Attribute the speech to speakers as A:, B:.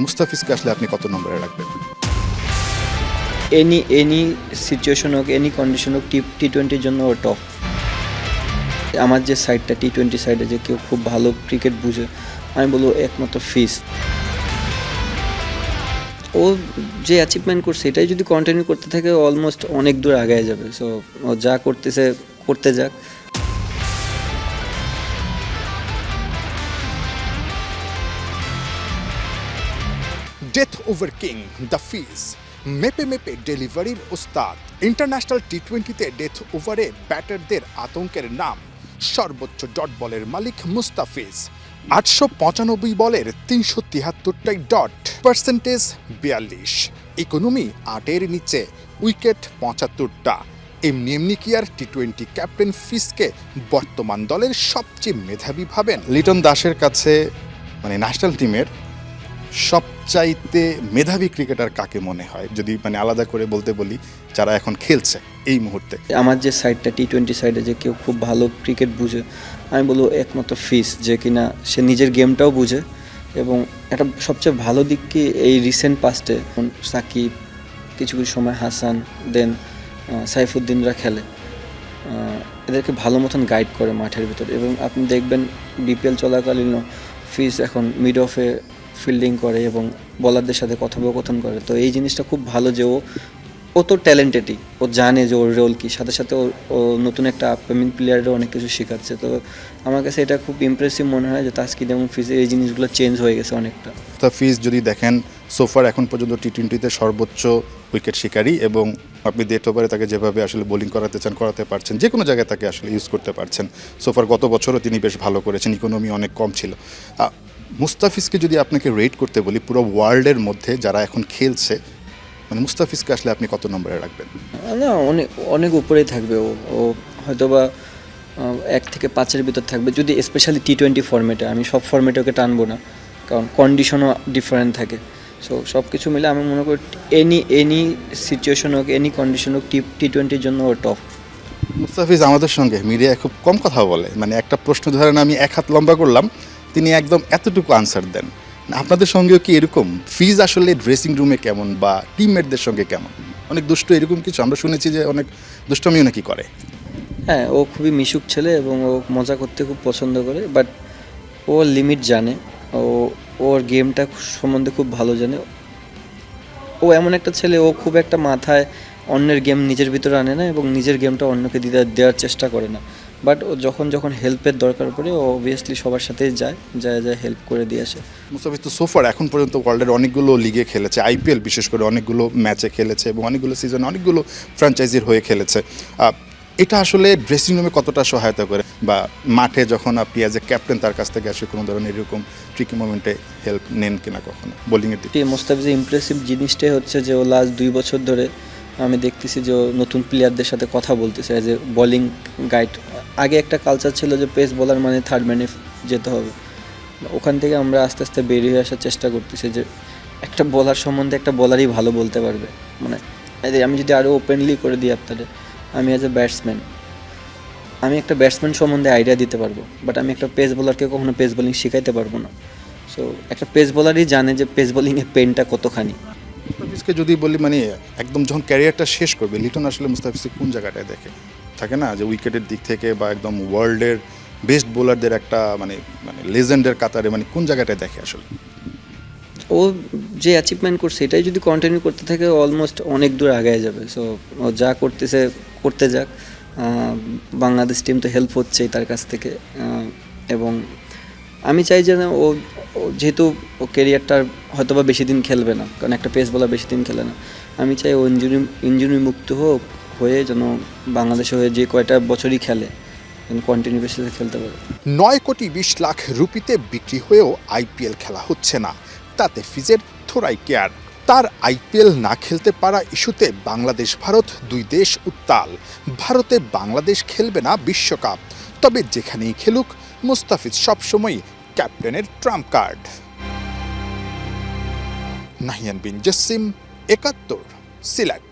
A: মুস্তাফিজকে আসলে আপনি কত নম্বরে রাখবেন?
B: এনি সিচুয়েশন হোক, এনি কন্ডিশন হোক, টি-20-র জন্য ও টপ। আমার যে সাইডটা টি-20 সাইডে যে কেউ খুব ভালো ক্রিকেট বুঝে, আমি বলবো একমাত্র ফিজ। ও যে অ্যাচিভমেন্ট করছে এটাই যদি কন্টিনিউ করতে থাকে অলমোস্ট অনেক দূর আগায় যাবে। সো ও যা করতেছে করতে যাক।
A: Death over king the fees, মেপে মেপে ডেলিভারির ওস্তাদ। ইন্টারন্যাশনাল টি-20তে ডেথ ওভারে ব্যাটারদের আতঙ্কের নাম। সর্বোচ্চ ডট বলের মালিক মুস্তাফিজ। 895 বলের 373টাই ডট, পার্সেন্টেজ 42, ইকোনমি 8-এর নিচে, উইকেট 75টা। এমনি কি আর টি-20 ক্যাপ্টেন ফিজকে বর্তমান দলের সবচেয়ে মেধাবী ভাবেন? লিটন দাসের কাছে মানে ন্যাশনাল টিমের সবচাইতে মেধাবী ক্রিকেটার কাকে মনে হয়, যদি মানে আলাদা করে বলতে বলি যারা এখন খেলছে এই মুহূর্তে?
B: আমার যে সাইডটা টি-20 সাইডে যে কেউ খুব ভালো ক্রিকেট বুঝে, আমি বলবো একমাত্র ফিজ, যে কিনা সে নিজের গেমটাও বুঝে। এবং একটা সবচেয়ে ভালো দিক কি, এই রিসেন্ট পাস্টে সাকিব, কিছু কিছু সময় হাসান, দেন সাইফুদ্দিনরা খেলে, এদেরকে ভালো মতন গাইড করে মাঠের ভিতরে। এবং আপনি দেখবেন বিপিএল চলাকালীনও ফিজ এখন মিড অফে ফিল্ডিং করে এবং বলারদের সাথে কথোপকথন করে। তো এই জিনিসটা খুব ভালো যে ও তো ট্যালেন্টেডই, ও জানে যে ওর রোল কী, সাথে সাথে ও নতুন একটা আপকামিং প্লেয়ারেরও অনেক কিছু শেখাচ্ছে। তো আমার কাছে এটা খুব ইমপ্রেসিভ মনে হয় যে তাসকিন এবং ফিজের এই জিনিসগুলো চেঞ্জ হয়ে গেছে অনেকটা।
A: তা ফিজ যদি দেখেন সোফার এখন পর্যন্ত টি-20তে সর্বোচ্চ উইকেট শিকারী, এবং আপনি ডেথ ওভারে তাকে যেভাবে আসলে বোলিং করাতে চান করাতে পারছেন, যে কোনো জায়গায় তাকে আসলে ইউজ করতে পারছেন। সোফার গত বছরও তিনি বেশ ভালো করেছেন, ইকোনমি অনেক কম ছিল। মুস্তাফিজকে যদি আপনাকে রেট করতে বলি পুরো ওয়ার্ল্ডের মধ্যে যারা এখন খেলছে, মানে মুস্তাফিজকে আসলে আপনি কত নম্বরে রাখবেন?
B: না, অনেক অনেক উপরেই থাকবে ও হয়তো বা 1 থেকে 5-এর ভিতর থাকবে, যদি স্পেশালি টি-20 ফর্মেটে। আমি সব ফর্মেটে ওকে টানবো না, কারণ কন্ডিশনও ডিফারেন্ট থাকে। সো সব কিছু মিলে আমি মনে করি এনি সিচুয়েশন হোক, এনি কন্ডিশন হোক, টি-20-র জন্য ও টপ।
A: মুস্তাফিজ আমাদের সঙ্গে মিডিয়ায় খুব কম কথা বলে, মানে একটা প্রশ্ন ধরেন আমি 1 হাত লম্বা করলাম, তিনি একদম এতটুকু আনসার দেন। আপনাদের সঙ্গেও কি এরকম? ফিজ আসলে ড্রেসিং রুমে কেমন বা টিমমেটদের সঙ্গে কেমন? অনেক দুষ্ট এরকম কিছু আমরা শুনেছি যে অনেক দুষ্টমিও নাকি করে?
B: হ্যাঁ, ও খুবই মিশুক ছেলে এবং ও মজা করতে খুব পছন্দ করে, বাট ও লিমিট জানে। ও ওর গেমটা সম্বন্ধে খুব ভালো জানে। ও এমন একটা ছেলে, ও খুব একটা মাথায় অন্যের গেম নিজের ভিতরে আনে না এবং নিজের গেমটা অন্যকে দেওয়ার চেষ্টা করে না। বাট ও যখন হেল্পের দরকার পড়ে ও অবভিয়াসলি সবার সাথেই যায় হেল্প করে দিয়ে আসে।
A: মুস্তাফিজ তো সোফার এখন পর্যন্ত ওয়ার্ল্ডের অনেকগুলো লিগে খেলেছে, আইপিএল বিশেষ করে অনেকগুলো ম্যাচে খেলেছে এবং অনেকগুলো সিজনে অনেকগুলো ফ্র্যাঞ্চাইজির হয়ে খেলেছে। এটা আসলে ড্রেসিং রুমে কতটা সহায়তা করে, বা মাঠে যখন আপনি অ্যাজ এ ক্যাপ্টেন তার কাছ থেকে আসলে কোনো ধরনের এরকম ট্রিকি মোমেন্টে হেল্প নেন কিনা কখনো বোলিংয়ের দিকে?
B: মোস্তাফিজের ইমপ্রেসিভ জিনিসটাই হচ্ছে যে ও লাস্ট 2 বছর ধরে আমি দেখতেছি যে ও নতুন প্লেয়ারদের সাথে কথা বলতেছে অ্যাজ এ বোলিং গাইড। আগে একটা কালচার ছিল যে পেস বোলার মানে থার্ড ম্যানে যেতে হবে, ওখান থেকে আমরা আস্তে আস্তে বেরিয়ে আসার চেষ্টা করতেছি যে একটা বোলার সম্বন্ধে একটা বোলারই ভালো বলতে পারবে। মানে আমি যদি আরও ওপেনলি করে দিই আপনাদের, আমি অ্যাজ এ ব্যাটসম্যান, আমি একটা ব্যাটসম্যান সম্বন্ধে আইডিয়া দিতে পারবো, বাট আমি একটা পেস বোলারকে কখনো পেস বোলিং শেখাইতে পারবো না। সো একটা পেস বোলারই জানে যে পেস বোলিংয়ের পেনটা কতখানি।
A: মুস্তাফিজকে যদি বলি মানে একদম যখন ক্যারিয়ারটা শেষ করবে, লিটন আসলে মুস্তাফিজকে কোন জায়গাটায় দেখে? থাকে না যে উইকেটের দিক থেকে বা একদম ওয়ার্ল্ডের বেস্ট বোলারদের একটা মানে মানে লেজেন্ডের কাতারে, মানে কোন জায়গাটায় দেখে আসলে?
B: ও যে অ্যাচিভমেন্ট করছে এটাই যদি কন্টিনিউ করতে থাকে অলমোস্ট অনেক দূর আগায় যাবে। সো ও যা করতেছে করতে যাক। বাংলাদেশ টিম তো হেল্প হচ্ছেই তার কাছ থেকে। এবং আমি চাই যে ও যেহেতু ও কেরিয়ারটার হয়তো বা বেশি দিন খেলবে না, কারণ একটা পেস বোলার বেশি দিন খেলে না। আমি চাই ও ইঞ্জুরি মুক্ত হয়ে যেন বাংলাদেশে হয়ে যে কয়টা বছরই খেলে যেন কন্টিনিউ বেসিসে খেলতে পারে।
A: 9,20,00,000 রুপিতে বিক্রি হয়েও আইপিএল খেলা হচ্ছে না, তাতে ফিজের থোড়াই কেয়ার। তার আইপিএল না খেলতে পারা ইস্যুতে বাংলাদেশ ভারত দুই দেশ উত্তাল। ভারতে বাংলাদেশ খেলবে না বিশ্বকাপ, তবে যেখানেই খেলুক মুস্তাফিজ সবসময় ক্যাপ্টেনের ট্রাম্প কার্ড। নাহিয়ান বিন জসিম, 71, সিলেট।